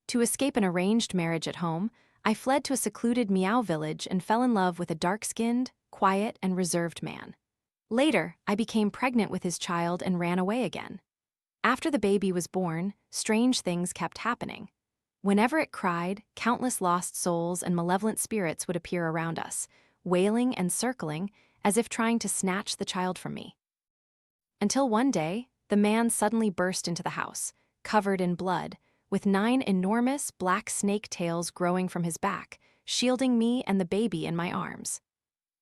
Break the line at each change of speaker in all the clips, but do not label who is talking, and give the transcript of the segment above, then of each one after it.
To escape an arranged marriage at home, I fled to a secluded Miao village and fell in love with a dark-skinned, quiet, and reserved man. Later, I became pregnant with his child and ran away again. After the baby was born, strange things kept happening. Whenever it cried, countless lost souls and malevolent spirits would appear around us, wailing and circling, as if trying to snatch the child from me. Until one day, the man suddenly burst into the house, covered in blood, with 9 enormous black snake tails growing from his back, shielding me and the baby in my arms.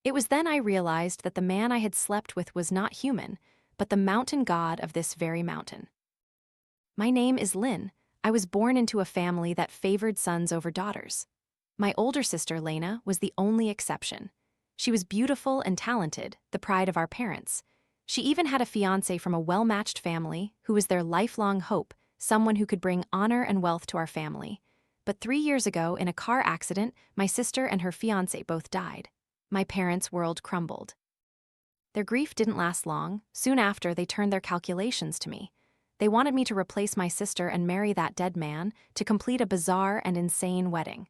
It was then I realized that the man I had slept with was not human, but the mountain god of this very mountain. My name is Lynn. I was born into a family that favored sons over daughters. My older sister, Lena, was the only exception. She was beautiful and talented, the pride of our parents. She even had a fiancé from a well-matched family who was their lifelong hope, someone who could bring honor and wealth to our family. But 3 years ago, in a car accident, my sister and her fiancé both died. My parents' world crumbled. Their grief didn't last long. Soon after, they turned their calculations to me. They wanted me to replace my sister and marry that dead man to complete a bizarre and insane wedding.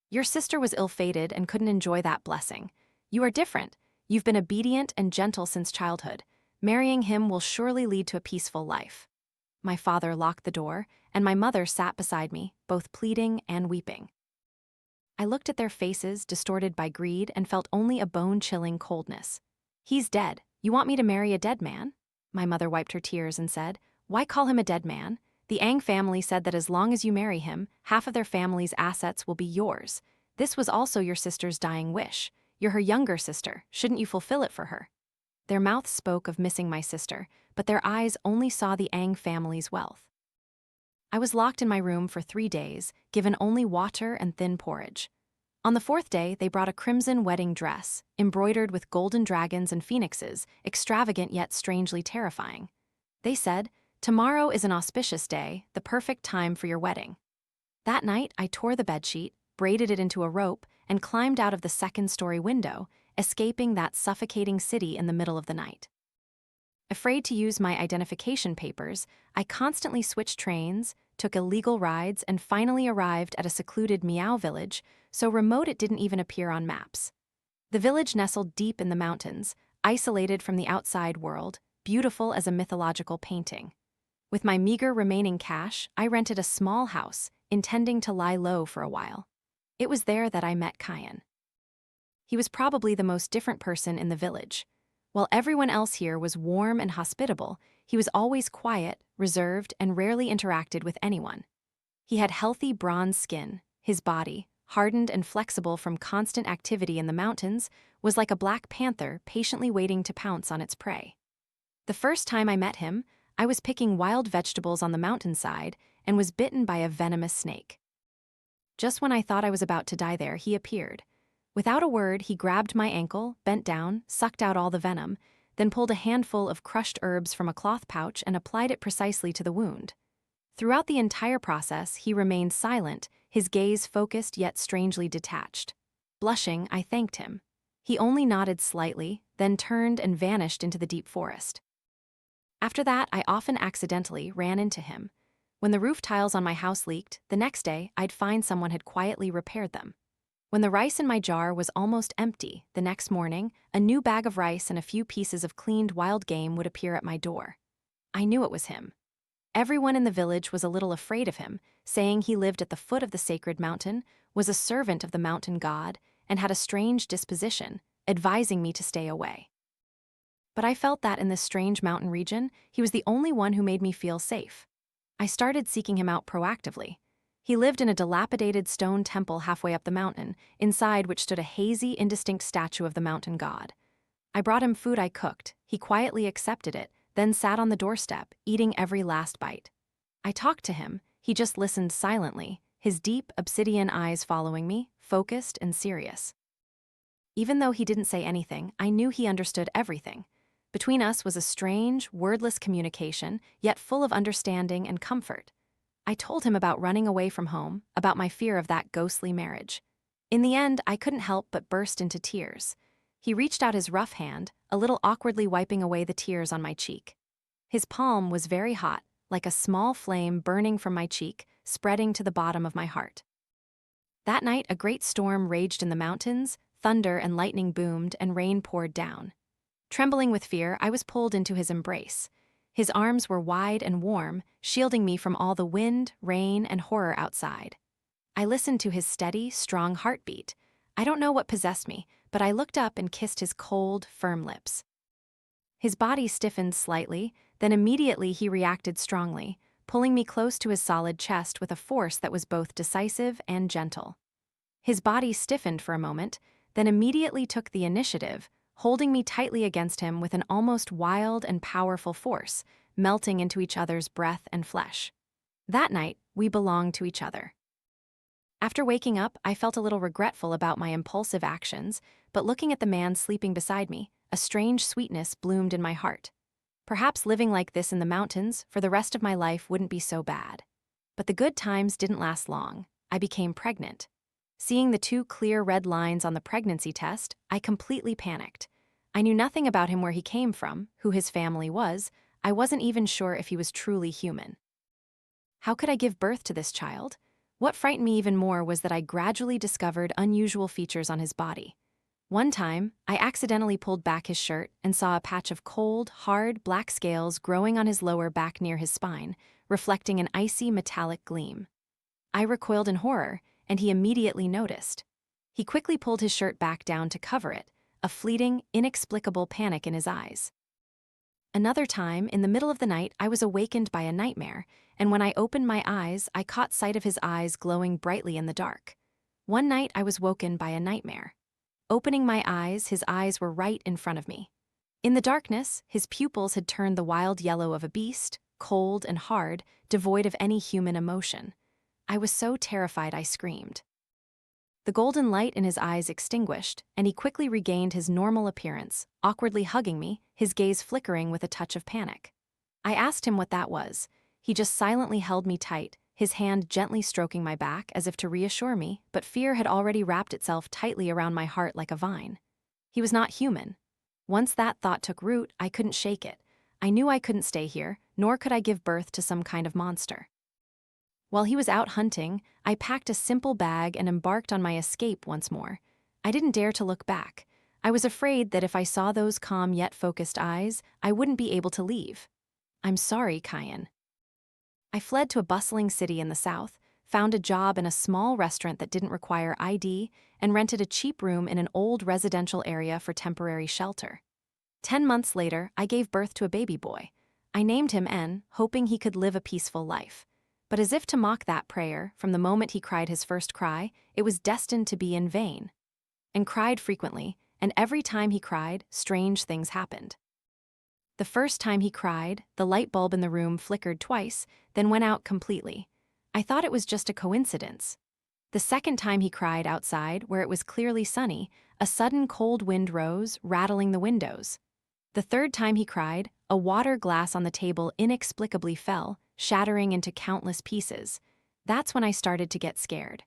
Your sister was ill-fated and couldn't enjoy that blessing. You are different. You've been obedient and gentle since childhood. Marrying him will surely lead to a peaceful life. My father locked the door, and my mother sat beside me, both pleading and weeping. I looked at their faces, distorted by greed, and felt only a bone-chilling coldness. He's dead. You want me to marry a dead man? My mother wiped her tears and said, why call him a dead man? The Ang family said that as long as you marry him, half of their family's assets will be yours. This was also your sister's dying wish. You're her younger sister. Shouldn't you fulfill it for her? Their mouths spoke of missing my sister, but their eyes only saw the Ang family's wealth. I was locked in my room for 3 days, given only water and thin porridge. On the 4th day, they brought a crimson wedding dress, embroidered with golden dragons and phoenixes, extravagant yet strangely terrifying. They said, tomorrow is an auspicious day, the perfect time for your wedding. That night, I tore the bedsheet, braided it into a rope, and climbed out of the 2nd-story window, escaping that suffocating city in the middle of the night. Afraid to use my identification papers, I constantly switched trains, took illegal rides, and finally arrived at a secluded Miao village, so remote it didn't even appear on maps. The village nestled deep in the mountains, isolated from the outside world, beautiful as a mythological painting. With my meager remaining cash, I rented a small house, intending to lie low for a while. It was there that I met Kian. He was probably the most different person in the village. While everyone else here was warm and hospitable, he was always quiet, reserved, and rarely interacted with anyone. He had healthy bronze skin. His body, hardened and flexible from constant activity in the mountains, was like a black panther patiently waiting to pounce on its prey. The first time I met him, I was picking wild vegetables on the mountainside and was bitten by a venomous snake. Just when I thought I was about to die there, he appeared. Without a word, he grabbed my ankle, bent down, sucked out all the venom, then pulled a handful of crushed herbs from a cloth pouch and applied it precisely to the wound. Throughout the entire process, he remained silent, his gaze focused yet strangely detached. Blushing, I thanked him. He only nodded slightly, then turned and vanished into the deep forest. After that, I often accidentally ran into him. When the roof tiles on my house leaked, the next day I'd find someone had quietly repaired them. When the rice in my jar was almost empty, the next morning, a new bag of rice and a few pieces of cleaned wild game would appear at my door. I knew it was him. Everyone in the village was a little afraid of him, saying he lived at the foot of the sacred mountain, was a servant of the mountain god, and had a strange disposition, advising me to stay away. But I felt that in this strange mountain region, he was the only one who made me feel safe. I started seeking him out proactively. He lived in a dilapidated stone temple halfway up the mountain, inside which stood a hazy, indistinct statue of the mountain god. I brought him food I cooked. He quietly accepted it, then sat on the doorstep, eating every last bite. I talked to him. He just listened silently, his deep, obsidian eyes following me, focused and serious. Even though he didn't say anything, I knew he understood everything. Between us was a strange, wordless communication, yet full of understanding and comfort. I told him about running away from home, about my fear of that ghostly marriage. In the end, I couldn't help but burst into tears. He reached out his rough hand, a little awkwardly wiping away the tears on my cheek. His palm was very hot, like a small flame burning from my cheek, spreading to the bottom of my heart. That night, a great storm raged in the mountains, thunder and lightning boomed, and rain poured down. Trembling with fear, I was pulled into his embrace. His arms were wide and warm, shielding me from all the wind, rain, and horror outside. I listened to his steady, strong heartbeat. I don't know what possessed me, but I looked up and kissed his cold, firm lips. His body stiffened slightly, then immediately he reacted strongly, pulling me close to his solid chest with a force that was both decisive and gentle. His body stiffened for a moment, then immediately took the initiative, holding me tightly against him with an almost wild and powerful force, melting into each other's breath and flesh. That night, we belonged to each other. After waking up, I felt a little regretful about my impulsive actions, but looking at the man sleeping beside me, a strange sweetness bloomed in my heart. Perhaps living like this in the mountains for the rest of my life wouldn't be so bad. But the good times didn't last long. I became pregnant. Seeing the 2 clear red lines on the pregnancy test, I completely panicked. I knew nothing about him, where he came from, who his family was. I wasn't even sure if he was truly human. How could I give birth to this child? What frightened me even more was that I gradually discovered unusual features on his body. One time, I accidentally pulled back his shirt and saw a patch of cold, hard, black scales growing on his lower back near his spine, reflecting an icy, metallic gleam. I recoiled in horror, and he immediately noticed. He quickly pulled his shirt back down to cover it, a fleeting, inexplicable panic in his eyes. Another time, in the middle of the night, I was awakened by a nightmare, and when I opened my eyes, I caught sight of his eyes glowing brightly in the dark. One night, I was woken by a nightmare. Opening my eyes, his eyes were right in front of me. In the darkness, his pupils had turned the wild yellow of a beast, cold and hard, devoid of any human emotion. I was so terrified I screamed. The golden light in his eyes extinguished, and he quickly regained his normal appearance, awkwardly hugging me, his gaze flickering with a touch of panic. I asked him what that was. He just silently held me tight, his hand gently stroking my back as if to reassure me, but fear had already wrapped itself tightly around my heart like a vine. He was not human. Once that thought took root, I couldn't shake it. I knew I couldn't stay here, nor could I give birth to some kind of monster. While he was out hunting, I packed a simple bag and embarked on my escape once more. I didn't dare to look back. I was afraid that if I saw those calm yet focused eyes, I wouldn't be able to leave. I'm sorry, Kian. I fled to a bustling city in the south, found a job in a small restaurant that didn't require ID, and rented a cheap room in an old residential area for temporary shelter. 10 months later, I gave birth to a baby boy. I named him N, hoping he could live a peaceful life. But as if to mock that prayer, from the moment he cried his first cry, it was destined to be in vain. And cried frequently, and every time he cried, strange things happened. The first time he cried, the light bulb in the room flickered twice, then went out completely. I thought it was just a coincidence. The second time he cried outside, where it was clearly sunny, a sudden cold wind rose, rattling the windows. The third time he cried, a water glass on the table inexplicably fell, shattering into countless pieces. That's when I started to get scared.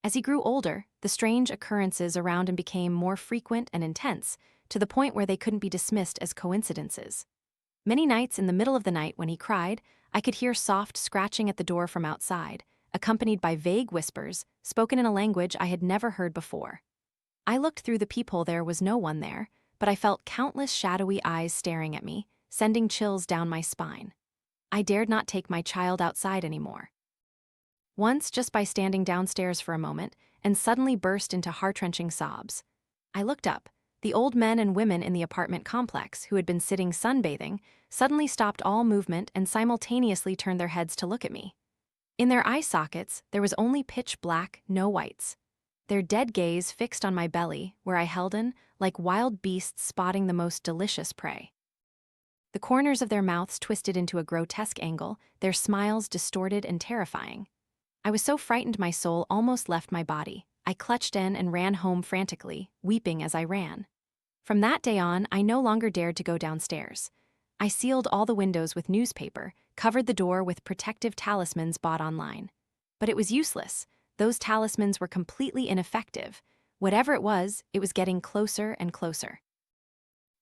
As he grew older, the strange occurrences around him became more frequent and intense, to the point where they couldn't be dismissed as coincidences. Many nights in the middle of the night when he cried, I could hear soft scratching at the door from outside, accompanied by vague whispers, spoken in a language I had never heard before. I looked through the peephole. There was no one there, but I felt countless shadowy eyes staring at me, sending chills down my spine. I dared not take my child outside anymore. Once, just by standing downstairs for a moment, and suddenly burst into heart-wrenching sobs. I looked up. The old men and women in the apartment complex, who had been sitting sunbathing, suddenly stopped all movement and simultaneously turned their heads to look at me. In their eye sockets, there was only pitch black, no whites. Their dead gaze fixed on my belly, where I held in, like wild beasts spotting the most delicious prey. The corners of their mouths twisted into a grotesque angle, their smiles distorted and terrifying. I was so frightened my soul almost left my body. I clutched in and ran home frantically, weeping as I ran. From that day on, I no longer dared to go downstairs. I sealed all the windows with newspaper, covered the door with protective talismans bought online. But it was useless. Those talismans were completely ineffective. Whatever it was getting closer and closer.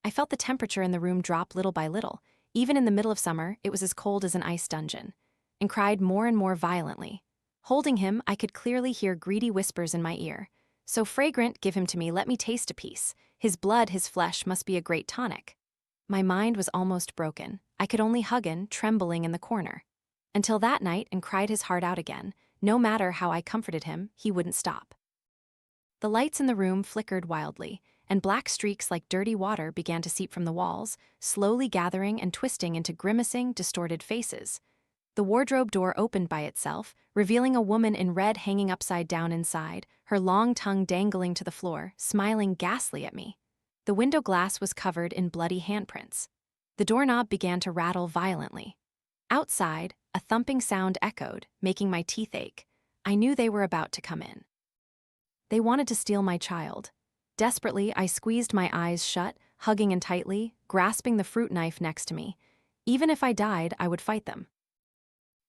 I felt the temperature in the room drop little by little. Even in the middle of summer, it was as cold as an ice dungeon. and cried more and more violently. Holding him, I could clearly hear greedy whispers in my ear. "So fragrant, give him to me, let me taste a piece. His blood, his flesh must be a great tonic." My mind was almost broken. I could only hug him, trembling in the corner. Until that night, and cried his heart out again. No matter how I comforted him, he wouldn't stop. The lights in the room flickered wildly, and black streaks like dirty water began to seep from the walls, slowly gathering and twisting into grimacing, distorted faces. The wardrobe door opened by itself, revealing a woman in red hanging upside down inside, her long tongue dangling to the floor, smiling ghastly at me. The window glass was covered in bloody handprints. The doorknob began to rattle violently. Outside, a thumping sound echoed, making my teeth ache. I knew they were about to come in. They wanted to steal my child. Desperately, I squeezed my eyes shut, hugging him tightly, grasping the fruit knife next to me. Even if I died, I would fight them.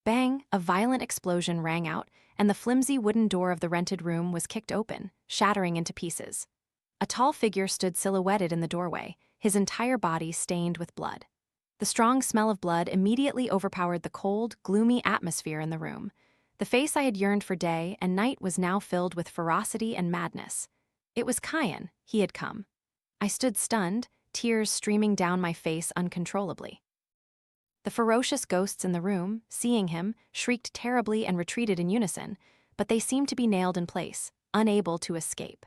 Bang! A violent explosion rang out, and the flimsy wooden door of the rented room was kicked open, shattering into pieces. A tall figure stood silhouetted in the doorway, his entire body stained with blood. The strong smell of blood immediately overpowered the cold, gloomy atmosphere in the room. The face I had yearned for day and night was now filled with ferocity and madness. It was Kian. He had come. I stood stunned, tears streaming down my face uncontrollably. The ferocious ghosts in the room, seeing him, shrieked terribly and retreated in unison, but they seemed to be nailed in place, unable to escape.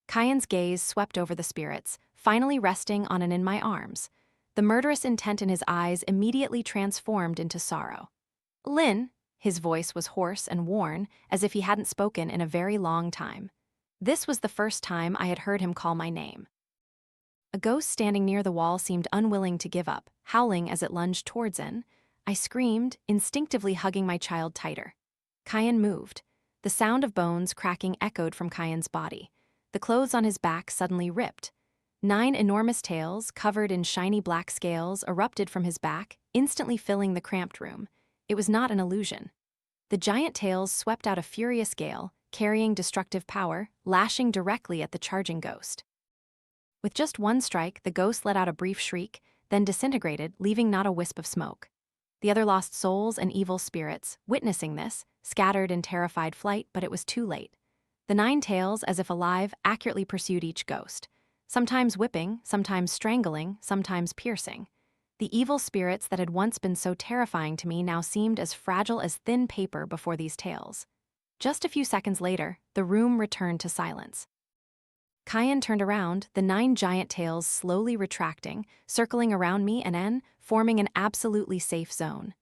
Kian's gaze swept over the spirits, finally resting on and in my arms. The murderous intent in his eyes immediately transformed into sorrow. "Lynn," his voice was hoarse and worn, as if he hadn't spoken in a very long time. This was the first time I had heard him call my name. A ghost standing near the wall seemed unwilling to give up, howling as it lunged towards in. I screamed, instinctively hugging my child tighter. Kian moved. The sound of bones cracking echoed from Kian's body. The clothes on his back suddenly ripped. 9 enormous tails, covered in shiny black scales, erupted from his back, instantly filling the cramped room. It was not an illusion. The giant tails swept out a furious gale, carrying destructive power, lashing directly at the charging ghost. With just one strike, the ghost let out a brief shriek, then disintegrated, leaving not a wisp of smoke. The other lost souls and evil spirits, witnessing this, scattered in terrified flight, but it was too late. The 9 tails, as if alive, accurately pursued each ghost, sometimes whipping, sometimes strangling, sometimes piercing. The evil spirits that had once been so terrifying to me now seemed as fragile as thin paper before these tails. Just a few seconds later, the room returned to silence. Kian turned around, the 9 giant tails slowly retracting, circling around me and En, forming an absolutely safe zone.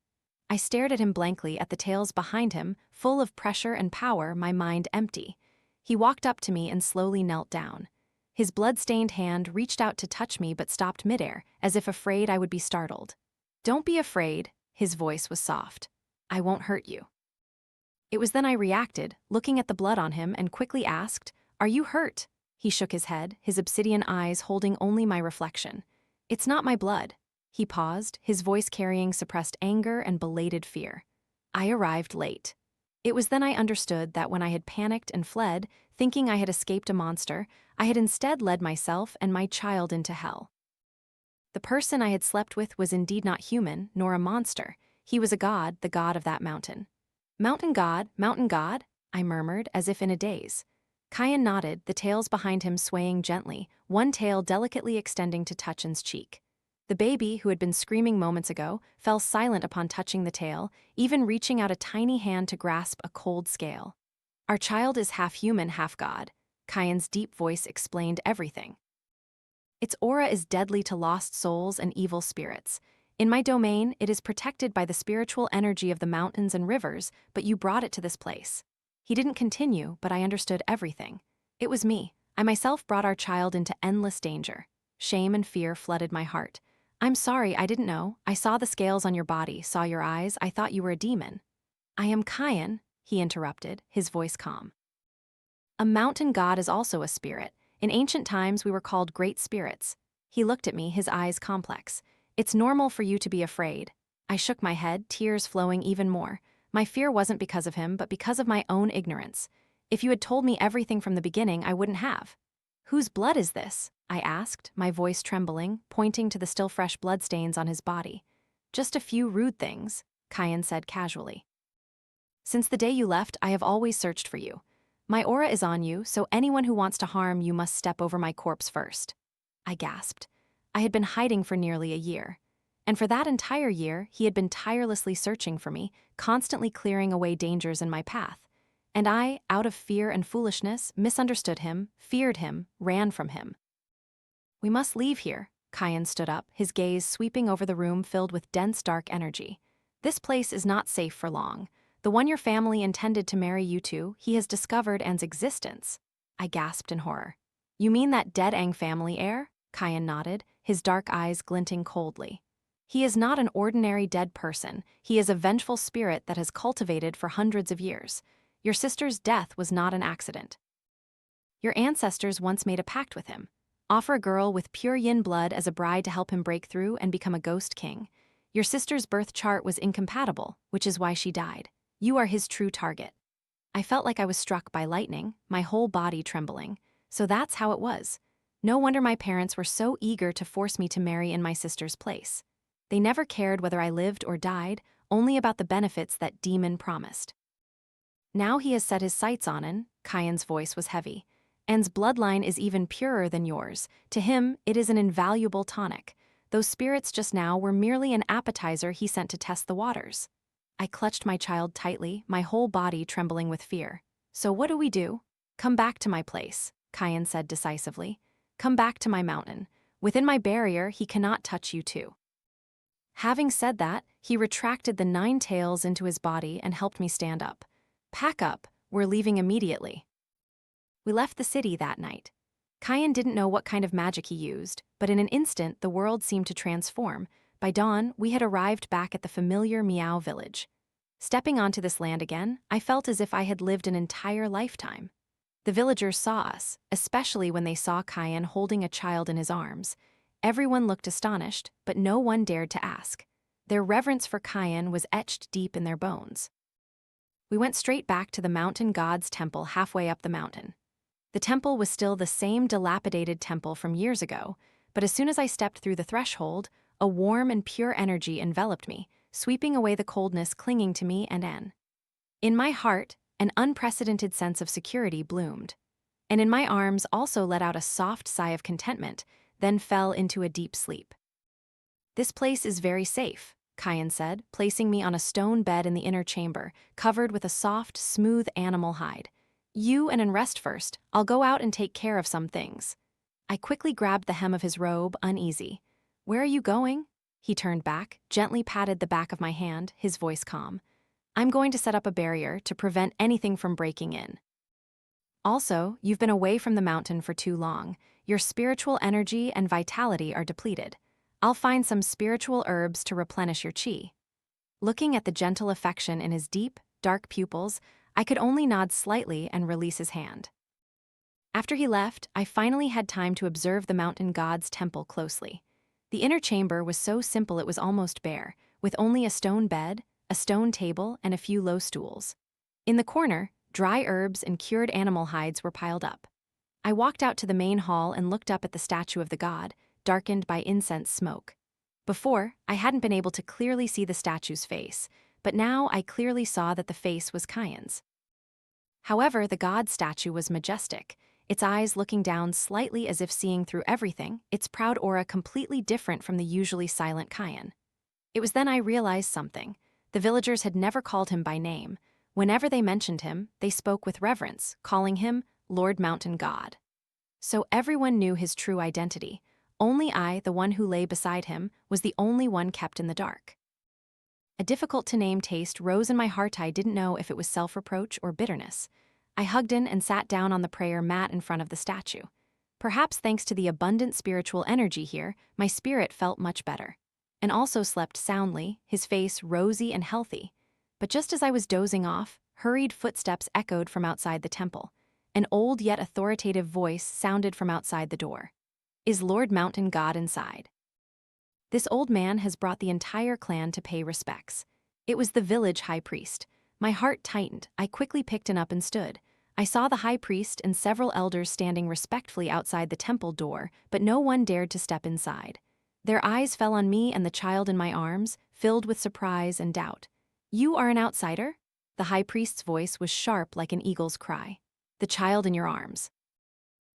I stared at him blankly, at the tails behind him, full of pressure and power, my mind empty. He walked up to me and slowly knelt down. His blood-stained hand reached out to touch me but stopped midair, as if afraid I would be startled. "Don't be afraid," his voice was soft. "I won't hurt you." It was then I reacted, looking at the blood on him, and quickly asked, "Are you hurt?" He shook his head, his obsidian eyes holding only my reflection. "It's not my blood." He paused, his voice carrying suppressed anger and belated fear. "I arrived late." It was then I understood that when I had panicked and fled, thinking I had escaped a monster, I had instead led myself and my child into hell. The person I had slept with was indeed not human, nor a monster. He was a god, the god of that mountain. Mountain god," I murmured, as if in a daze. Kian nodded, the tails behind him swaying gently, one tail delicately extending to touch En's cheek. The baby, who had been screaming moments ago, fell silent upon touching the tail, even reaching out a tiny hand to grasp a cold scale. "Our child is half human, half god." Kian's deep voice explained everything. "Its aura is deadly to lost souls and evil spirits. In my domain, it is protected by the spiritual energy of the mountains and rivers, but you brought it to this place." He didn't continue, but I understood everything. It was me. I myself brought our child into endless danger. Shame and fear flooded my heart. "I'm sorry, I didn't know. I saw the scales on your body, saw your eyes, I thought you were a demon." "I am Kian," he interrupted, his voice calm. "A mountain god is also a spirit. In ancient times we were called great spirits." He looked at me, his eyes complex. "It's normal for you to be afraid." I shook my head, tears flowing even more. My fear wasn't because of him, but because of my own ignorance. If you had told me everything from the beginning, I wouldn't have. "Whose blood is this?" I asked, my voice trembling, pointing to the still fresh bloodstains on his body. "Just a few rude things," Kian said casually. Since the day you left, I have always searched for you. My aura is on you, so anyone who wants to harm you must step over my corpse first." I gasped. I had been hiding for nearly a year. And for that entire year, he had been tirelessly searching for me, constantly clearing away dangers in my path. And I, out of fear and foolishness, misunderstood him, feared him, ran from him. "We must leave here." Kian stood up, his gaze sweeping over the room filled with dense dark energy. "This place is not safe for long. The one your family intended to marry you to, he has discovered and's existence." I gasped in horror. "You mean that dead Ang family heir?" Kian nodded, his dark eyes glinting coldly. "He is not an ordinary dead person. He is a vengeful spirit that has cultivated for hundreds of years. Your sister's death was not an accident. Your ancestors once made a pact with him. Offer a girl with pure yin blood as a bride to help him break through and become a ghost king. Your sister's birth chart was incompatible, which is why she died. You are his true target." I felt like I was struck by lightning, my whole body trembling. So that's how it was. No wonder my parents were so eager to force me to marry in my sister's place. They never cared whether I lived or died, only about the benefits that demon promised. "Now he has set his sights on An," Kian's voice was heavy. "An's bloodline is even purer than yours. To him, it is an invaluable tonic. Those spirits just now were merely an appetizer he sent to test the waters." I clutched my child tightly, my whole body trembling with fear. "So what do we do?" "Come back to my place," Kian said decisively. "Come back to my mountain. Within my barrier, he cannot touch you too." Having said that, he retracted the 9 tails into his body and helped me stand up. "Pack up, we're leaving immediately." We left the city that night. Kian didn't know what kind of magic he used, but in an instant the world seemed to transform. By dawn, we had arrived back at the familiar Miao village. Stepping onto this land again, I felt as if I had lived an entire lifetime. The villagers saw us, especially when they saw Kian holding a child in his arms. Everyone looked astonished, but no one dared to ask. Their reverence for Kian was etched deep in their bones. We went straight back to the mountain god's temple halfway up the mountain. The temple was still the same dilapidated temple from years ago, but as soon as I stepped through the threshold, a warm and pure energy enveloped me, sweeping away the coldness clinging to me and An. In my heart, an unprecedented sense of security bloomed. And in my arms also let out a soft sigh of contentment, then fell into a deep sleep. "This place is very safe," Kian said, placing me on a stone bed in the inner chamber, covered with a soft, smooth animal hide. "You and An rest first. I'll go out and take care of some things." I quickly grabbed the hem of his robe, uneasy. "Where are you going?" He turned back, gently patted the back of my hand, his voice calm. "I'm going to set up a barrier to prevent anything from breaking in. Also, you've been away from the mountain for too long. Your spiritual energy and vitality are depleted. I'll find some spiritual herbs to replenish your chi." Looking at the gentle affection in his deep, dark pupils, I could only nod slightly and release his hand. After he left, I finally had time to observe the mountain god's temple closely. The inner chamber was so simple it was almost bare, with only a stone bed, a stone table, and a few low stools. In the corner, dry herbs and cured animal hides were piled up. I walked out to the main hall and looked up at the statue of the god, darkened by incense smoke. Before, I hadn't been able to clearly see the statue's face, but now I clearly saw that the face was Kian's. However, the god statue was majestic, its eyes looking down slightly as if seeing through everything, its proud aura completely different from the usually silent Kian. It was then I realized something. The villagers had never called him by name. Whenever they mentioned him, they spoke with reverence, calling him Lord Mountain God. So everyone knew his true identity. Only I, the one who lay beside him, was the only one kept in the dark. A difficult-to-name taste rose in my heart. I didn't know if it was self-reproach or bitterness. I hugged in and sat down on the prayer mat in front of the statue. Perhaps thanks to the abundant spiritual energy here, my spirit felt much better. And also slept soundly, his face rosy and healthy. But just as I was dozing off, hurried footsteps echoed from outside the temple. An old yet authoritative voice sounded from outside the door. "Is Lord Mountain God inside?" This old man has brought the entire clan to pay respects. It was the village high priest. My heart tightened. I quickly picked An up and stood. I saw the high priest and several elders standing respectfully outside the temple door, but no one dared to step inside. Their eyes fell on me and the child in my arms, filled with surprise and doubt. "You are an outsider?" The high priest's voice was sharp like an eagle's cry. "The child in your arms."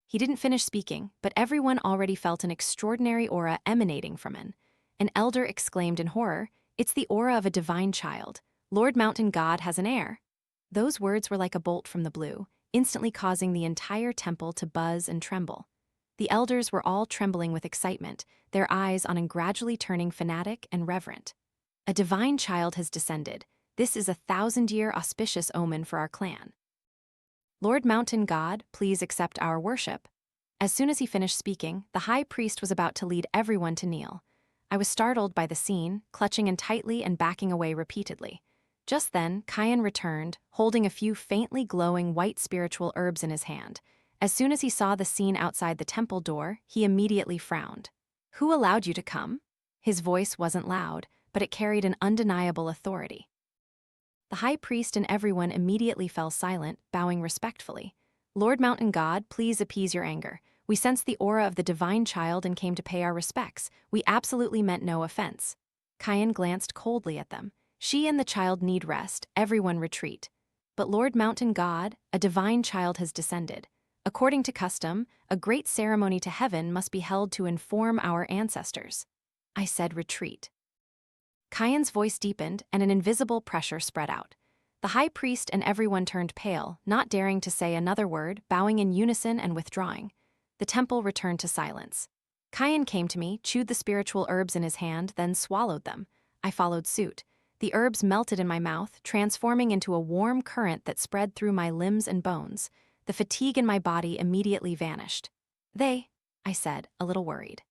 He didn't finish speaking, but everyone already felt an extraordinary aura emanating from him. An elder exclaimed in horror, "It's the aura of a divine child. Lord Mountain God has an heir." Those words were like a bolt from the blue, instantly causing the entire temple to buzz and tremble. The elders were all trembling with excitement, their eyes on and gradually turning fanatic and reverent. "A divine child has descended. This is a 1,000-year auspicious omen for our clan. Lord Mountain God, please accept our worship." As soon as he finished speaking, the high priest was about to lead everyone to kneel. I was startled by the scene, clutching him tightly and backing away repeatedly. Just then, Kian returned, holding a few faintly glowing white spiritual herbs in his hand. As soon as he saw the scene outside the temple door, he immediately frowned. "Who allowed you to come?" His voice wasn't loud, but it carried an undeniable authority. The high priest and everyone immediately fell silent, bowing respectfully. "Lord Mountain God, please appease your anger. We sensed the aura of the divine child and came to pay our respects. We absolutely meant no offense." Kian glanced coldly at them. "She and the child need rest, everyone retreat." "But Lord Mountain God, a divine child has descended. According to custom, a great ceremony to heaven must be held to inform our ancestors." I said retreat. Kian's voice deepened and an invisible pressure spread out. The high priest and everyone turned pale, not daring to say another word, bowing in unison and withdrawing. The temple returned to silence. Kian came to me, chewed the spiritual herbs in his hand, then swallowed them. I followed suit. The herbs melted in my mouth, transforming into a warm current that spread through my limbs and bones. The fatigue in my body immediately vanished. I said, a little worried.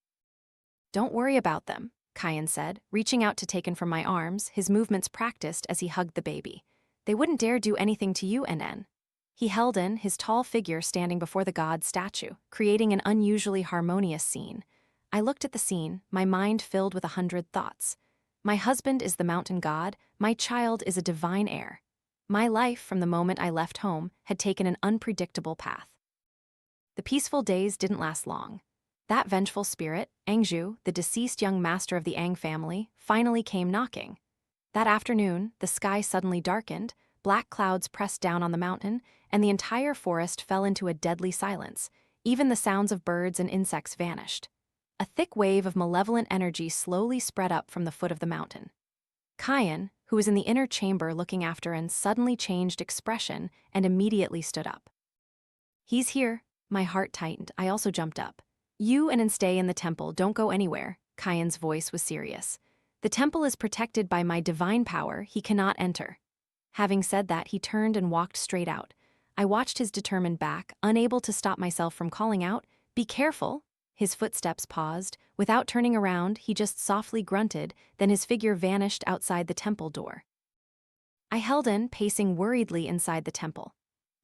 "Don't worry about them," Kian said, reaching out to take him from my arms, his movements practiced as he hugged the baby. "They wouldn't dare do anything to you, NN." He held in, his tall figure standing before the god's statue, creating an unusually harmonious scene. I looked at the scene, my mind filled with 100 thoughts. My husband is the mountain god, my child is a divine heir. My life, from the moment I left home, had taken an unpredictable path. The peaceful days didn't last long. That vengeful spirit, Angju, the deceased young master of the Ang family, finally came knocking. That afternoon, the sky suddenly darkened, black clouds pressed down on the mountain, and the entire forest fell into a deadly silence. Even the sounds of birds and insects vanished. A thick wave of malevolent energy slowly spread up from the foot of the mountain. Kian, who was in the inner chamber looking after and suddenly changed expression and immediately stood up. "He's here." My heart tightened. I also jumped up. "You and stay in the temple, don't go anywhere." Kian's voice was serious. "The temple is protected by my divine power, he cannot enter." Having said that, he turned and walked straight out. I watched his determined back, unable to stop myself from calling out, "Be careful." His footsteps paused. Without turning around, he just softly grunted, then his figure vanished outside the temple door. I held in, pacing worriedly inside the temple.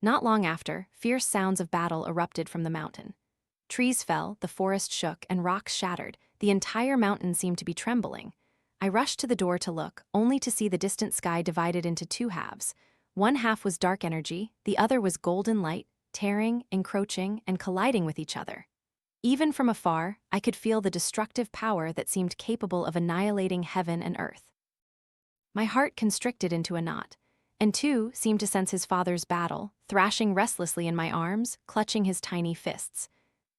Not long after, fierce sounds of battle erupted from the mountain. Trees fell, the forest shook, and rocks shattered. The entire mountain seemed to be trembling. I rushed to the door to look, only to see the distant sky divided into two halves. One half was dark energy, the other was golden light, tearing, encroaching, and colliding with each other. Even from afar, I could feel the destructive power that seemed capable of annihilating heaven and earth. My heart constricted into a knot, and Tu seemed to sense his father's battle, thrashing restlessly in my arms, clutching his tiny fists.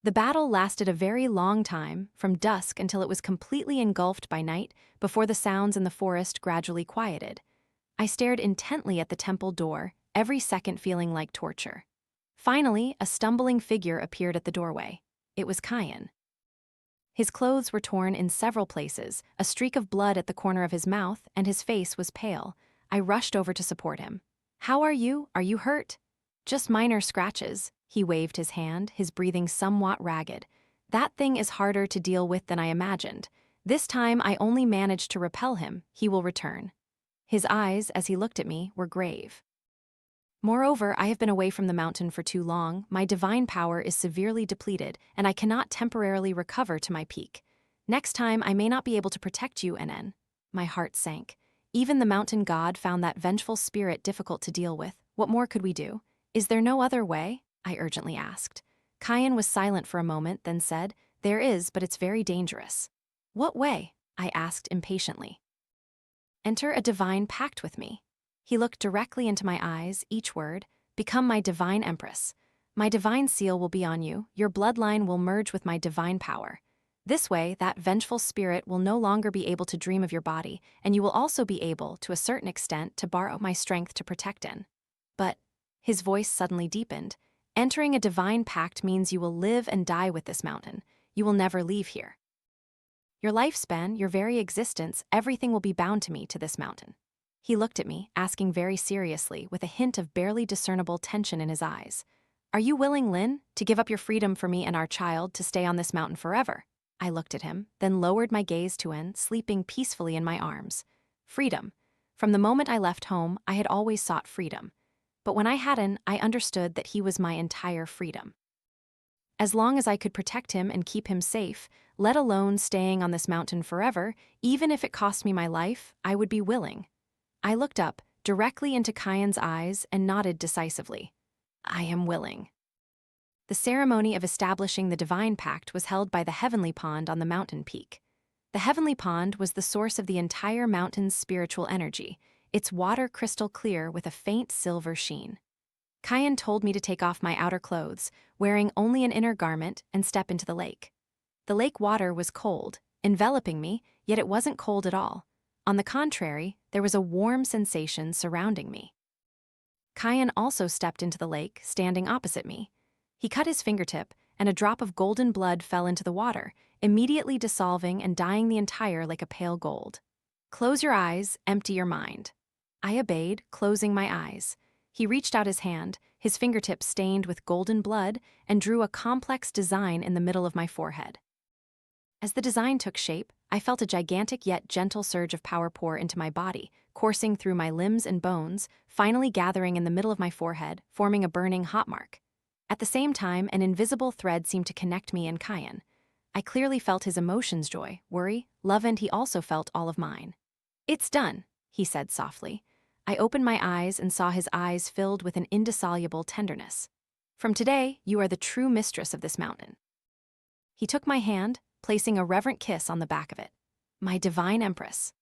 The battle lasted a very long time, from dusk until it was completely engulfed by night, before the sounds in the forest gradually quieted. I stared intently at the temple door, every second feeling like torture. Finally, a stumbling figure appeared at the doorway. It was Kian. His clothes were torn in several places, a streak of blood at the corner of his mouth, and his face was pale. I rushed over to support him. "How are you? Are you hurt?" "Just minor scratches." He waved his hand, his breathing somewhat ragged. "That thing is harder to deal with than I imagined. This time I only managed to repel him. He will return." His eyes, as he looked at me, were grave. "Moreover, I have been away from the mountain for too long, my divine power is severely depleted, and I cannot temporarily recover to my peak. Next time I may not be able to protect you, NN." My heart sank. Even the mountain god found that vengeful spirit difficult to deal with. What more could we do? "Is there no other way?" I urgently asked. Kian was silent for a moment, then said, "There is, but it's very dangerous." "What way?" I asked impatiently. "Enter a divine pact with me." He looked directly into my eyes, each word, "Become my divine Empress. My divine seal will be on you, your bloodline will merge with my divine power. This way, that vengeful spirit will no longer be able to dream of your body, and you will also be able, to a certain extent, to borrow my strength to protect in." But his voice suddenly deepened. "Entering a divine pact means you will live and die with this mountain. You will never leave here. Your lifespan, your very existence, everything will be bound to me, to this mountain." He looked at me, asking very seriously, with a hint of barely discernible tension in his eyes. "Are you willing, Lynn, to give up your freedom for me and our child to stay on this mountain forever?" I looked at him, then lowered my gaze to Lynn, sleeping peacefully in my arms. Freedom. From the moment I left home, I had always sought freedom. But when I hadn't, I understood that he was my entire freedom. As long as I could protect him and keep him safe, let alone staying on this mountain forever, even if it cost me my life, I would be willing. I looked up, directly into Kian's eyes, and nodded decisively. "I am willing." The ceremony of establishing the divine pact was held by the heavenly pond on the mountain peak. The heavenly pond was the source of the entire mountain's spiritual energy, its water crystal clear with a faint silver sheen. Kian told me to take off my outer clothes, wearing only an inner garment, and step into the lake. The lake water was cold, enveloping me, yet it wasn't cold at all. On the contrary, there was a warm sensation surrounding me. Kian also stepped into the lake, standing opposite me. He cut his fingertip, and a drop of golden blood fell into the water, immediately dissolving and dyeing the entire like a pale gold. "Close your eyes, empty your mind." I obeyed, closing my eyes. He reached out his hand, his fingertips stained with golden blood, and drew a complex design in the middle of my forehead. As the design took shape, I felt a gigantic yet gentle surge of power pour into my body, coursing through my limbs and bones, finally gathering in the middle of my forehead, forming a burning hot mark. At the same time, an invisible thread seemed to connect me and Kian. I clearly felt his emotions: joy, worry, love, and he also felt all of mine. "It's done," he said softly. I opened my eyes and saw his eyes filled with an indissoluble tenderness. "From today, you are the true mistress of this mountain." He took my hand, placing a reverent kiss on the back of it. "My divine Empress."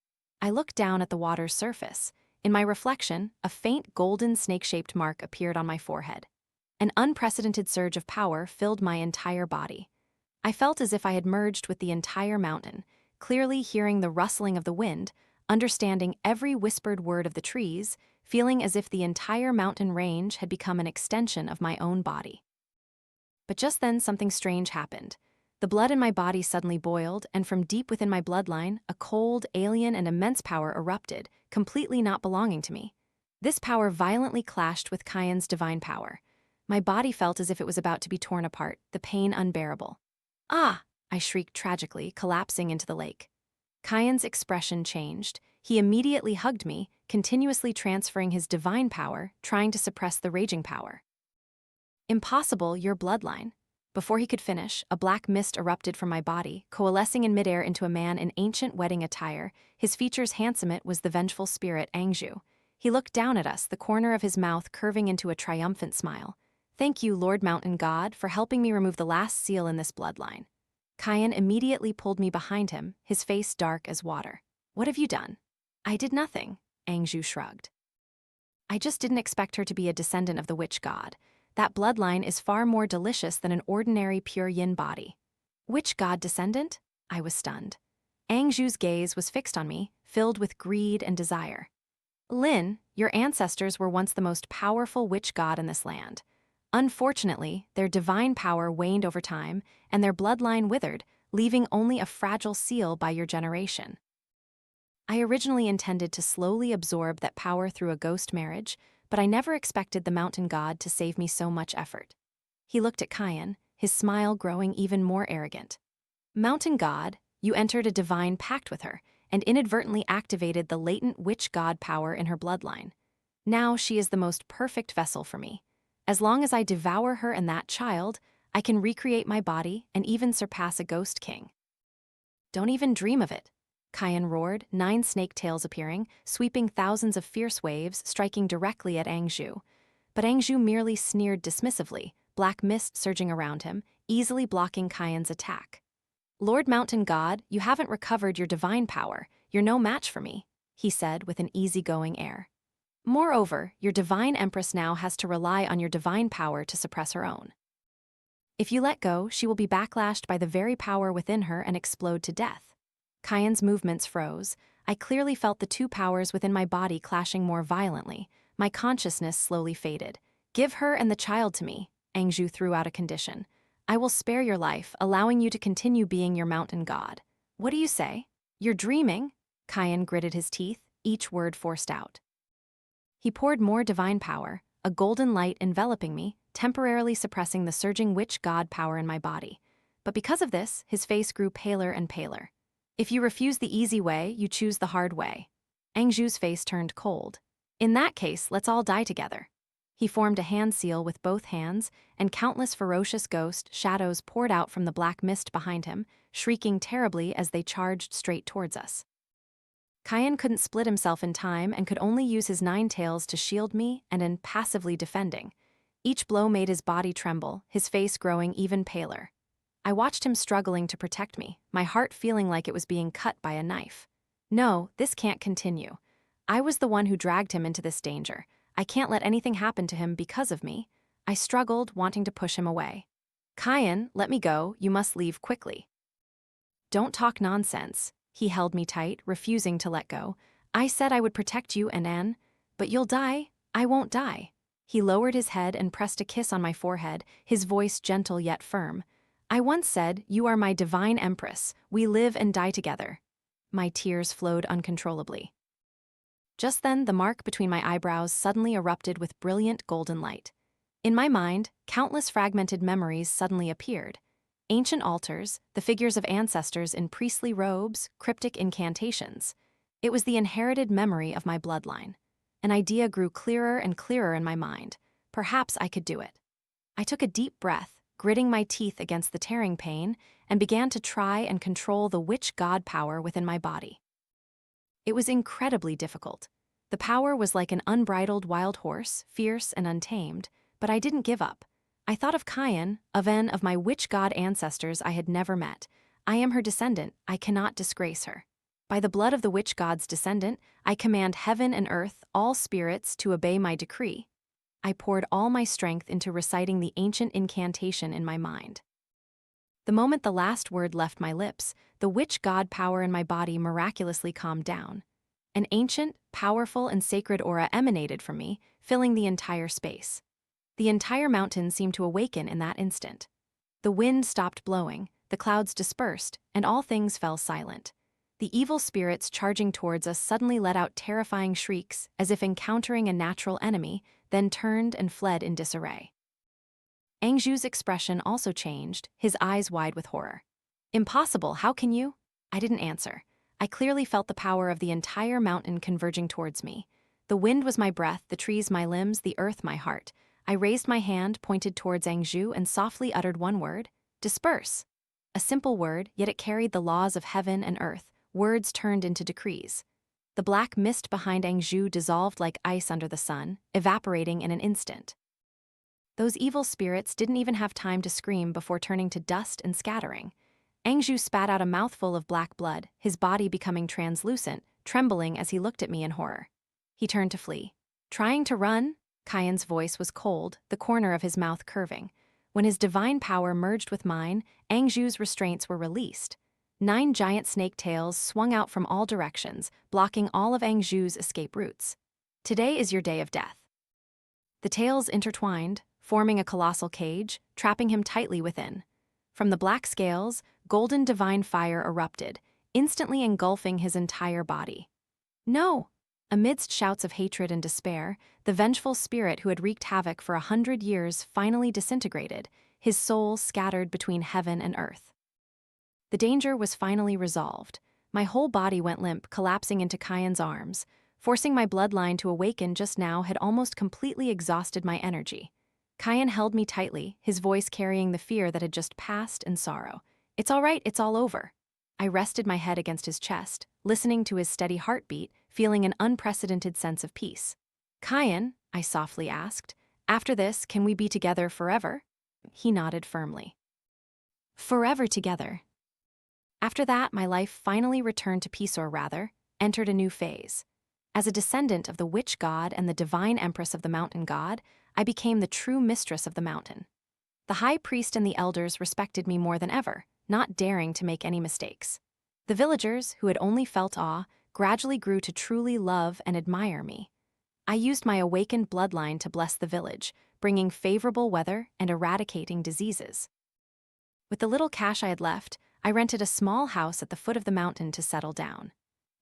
I looked down at the water's surface. In my reflection, a faint golden snake-shaped mark appeared on my forehead. An unprecedented surge of power filled my entire body. I felt as if I had merged with the entire mountain, clearly hearing the rustling of the wind, understanding every whispered word of the trees, feeling as if the entire mountain range had become an extension of my own body. But just then something strange happened. The blood in my body suddenly boiled, and from deep within my bloodline, a cold, alien, and immense power erupted, completely not belonging to me. This power violently clashed with Kian's divine power. My body felt as if it was about to be torn apart, the pain unbearable. "Ah!" I shrieked tragically, collapsing into the lake. Kian's expression changed. He immediately hugged me, continuously transferring his divine power, trying to suppress the raging power. "Impossible, your bloodline." Before he could finish, a black mist erupted from my body, coalescing in midair into a man in ancient wedding attire. His features handsome. It was the vengeful spirit, Anju. He looked down at us, the corner of his mouth curving into a triumphant smile. "Thank you, Lord Mountain God, for helping me remove the last seal in this bloodline." Kian immediately pulled me behind him, his face dark as water. "What have you done?" "I did nothing," Anju shrugged. "I just didn't expect her to be a descendant of the witch god. That bloodline is far more delicious than an ordinary pure yin body." "Witch god descendant?" I was stunned. Anju's gaze was fixed on me, filled with greed and desire. "Lynn, your ancestors were once the most powerful witch god in this land. Unfortunately, their divine power waned over time, and their bloodline withered, leaving only a fragile seal by your generation. I originally intended to slowly absorb that power through a ghost marriage, but I never expected the mountain god to save me so much effort." He looked at Kian, his smile growing even more arrogant. "Mountain god, you entered a divine pact with her, and inadvertently activated the latent witch god power in her bloodline. Now she is the most perfect vessel for me. As long as I devour her and that child, I can recreate my body and even surpass a ghost king." "Don't even dream of it," Kian roared, 9 snake tails appearing, sweeping thousands of fierce waves, striking directly at Anju. But Anju merely sneered dismissively, black mist surging around him, easily blocking Kian's attack. "Lord Mountain God, you haven't recovered your divine power. You're no match for me," he said with an easygoing air. Moreover, your divine Empress now has to rely on your divine power to suppress her own. If you let go, she will be backlashed by the very power within her and explode to death. Kian's movements froze. I clearly felt the two powers within my body clashing more violently. My consciousness slowly faded. Give her and the child to me, Anju threw out a condition. I will spare your life, allowing you to continue being your mountain god. What do you say? You're dreaming? Kian gritted his teeth, each word forced out. He poured more divine power, a golden light enveloping me, temporarily suppressing the surging witch god power in my body. But because of this, his face grew paler and paler. If you refuse the easy way, you choose the hard way. Anju's face turned cold. In that case, let's all die together. He formed a hand seal with both hands, and countless ferocious ghost shadows poured out from the black mist behind him, shrieking terribly as they charged straight towards us. Kian couldn't split himself in time and could only use his 9 tails to shield me and in passively defending. Each blow made his body tremble, his face growing even paler. I watched him struggling to protect me, my heart feeling like it was being cut by a knife. No, this can't continue. I was the one who dragged him into this danger. I can't let anything happen to him because of me. I struggled, wanting to push him away. Kian, let me go, you must leave quickly. Don't talk nonsense. He held me tight, refusing to let go. I said I would protect you and Anne, but you'll die. I won't die. He lowered his head and pressed a kiss on my forehead, his voice gentle yet firm. I once said, you are my divine Empress. We live and die together. My tears flowed uncontrollably. Just then, the mark between my eyebrows suddenly erupted with brilliant golden light. In my mind, countless fragmented memories suddenly appeared. Ancient altars, the figures of ancestors in priestly robes, cryptic incantations. It was the inherited memory of my bloodline. An idea grew clearer and clearer in my mind. Perhaps I could do it. I took a deep breath, gritting my teeth against the tearing pain, and began to try and control the witch god power within my body. It was incredibly difficult. The power was like an unbridled wild horse, fierce and untamed, but I didn't give up. I thought of Kian, of my witch god ancestors I had never met. I am her descendant, I cannot disgrace her. By the blood of the witch god's descendant, I command heaven and earth, all spirits, to obey my decree. I poured all my strength into reciting the ancient incantation in my mind. The moment the last word left my lips, the witch god power in my body miraculously calmed down. An ancient, powerful, and sacred aura emanated from me, filling the entire space. The entire mountain seemed to awaken in that instant. The wind stopped blowing, the clouds dispersed, and all things fell silent. The evil spirits charging towards us suddenly let out terrifying shrieks, as if encountering a natural enemy, then turned and fled in disarray. Anju's expression also changed, his eyes wide with horror. Impossible, how can you? I didn't answer. I clearly felt the power of the entire mountain converging towards me. The wind was my breath, the trees my limbs, the earth my heart. I raised my hand, pointed towards Anju, and softly uttered one word: disperse. A simple word, yet it carried the laws of heaven and earth, words turned into decrees. The black mist behind Anju dissolved like ice under the sun, evaporating in an instant. Those evil spirits didn't even have time to scream before turning to dust and scattering. Anju spat out a mouthful of black blood, his body becoming translucent, trembling as he looked at me in horror. He turned to flee. Trying to run? Kian's voice was cold, the corner of his mouth curving. When his divine power merged with mine, Anju's restraints were released. 9 giant snake tails swung out from all directions, blocking all of Anju's escape routes. Today is your day of death. The tails intertwined, forming a colossal cage, trapping him tightly within. From the black scales, golden divine fire erupted, instantly engulfing his entire body. No! Amidst shouts of hatred and despair, the vengeful spirit who had wreaked havoc for 100 years finally disintegrated, his soul scattered between heaven and earth. The danger was finally resolved. My whole body went limp, collapsing into Kian's arms. Forcing my bloodline to awaken just now had almost completely exhausted my energy. Kian held me tightly, his voice carrying the fear that had just passed and sorrow. It's all right, it's all over. I rested my head against his chest, listening to his steady heartbeat, feeling an unprecedented sense of peace. Kian, I softly asked, after this, can we be together forever? He nodded firmly. Forever together. After that, my life finally returned to peace, or rather, entered a new phase. As a descendant of the witch god and the divine empress of the mountain god, I became the true mistress of the mountain. The high priest and the elders respected me more than ever, not daring to make any mistakes. The villagers, who had only felt awe, gradually grew to truly love and admire me. I used my awakened bloodline to bless the village, bringing favorable weather and eradicating diseases. With the little cash I had left, I rented a small house at the foot of the mountain to settle down,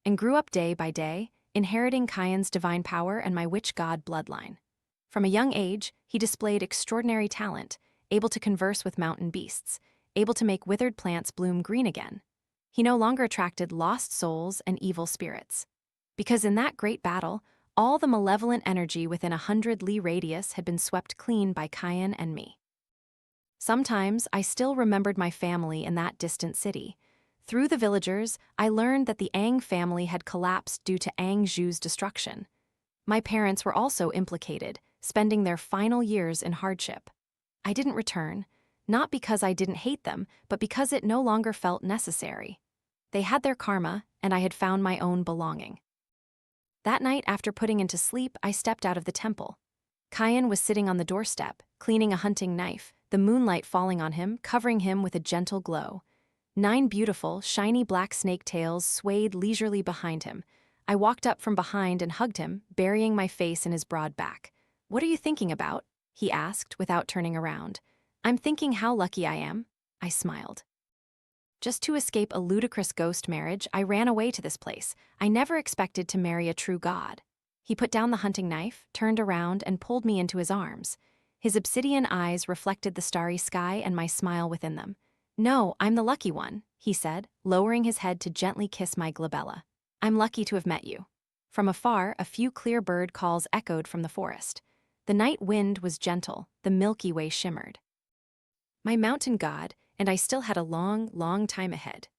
and grew up day by day, inheriting Kian's divine power and my witch god bloodline. From a young age, he displayed extraordinary talent, able to converse with mountain beasts, able to make withered plants bloom green again. He no longer attracted lost souls and evil spirits. Because in that great battle, all the malevolent energy within 100 li radius had been swept clean by Kian and me. Sometimes I still remembered my family in that distant city. Through the villagers, I learned that the Ang family had collapsed due to Ang Zhu's destruction. My parents were also implicated, spending their final years in hardship. I didn't return, not because I didn't hate them, but because it no longer felt necessary. They had their karma, and I had found my own belonging. That night, after putting into sleep, I stepped out of the temple. Kian was sitting on the doorstep, cleaning a hunting knife, the moonlight falling on him, covering him with a gentle glow. 9 beautiful, shiny black snake tails swayed leisurely behind him. I walked up from behind and hugged him, burying my face in his broad back. "What are you thinking about?" he asked without turning around. "I'm thinking how lucky I am," I smiled. Just to escape a ludicrous ghost marriage, I ran away to this place. I never expected to marry a true god. He put down the hunting knife, turned around, and pulled me into his arms. His obsidian eyes reflected the starry sky and my smile within them. "No, I'm the lucky one," he said, lowering his head to gently kiss my glabella. "I'm lucky to have met you." From afar, a few clear bird calls echoed from the forest. The night wind was gentle, the Milky Way shimmered. My mountain god, and I still had a long, long time ahead.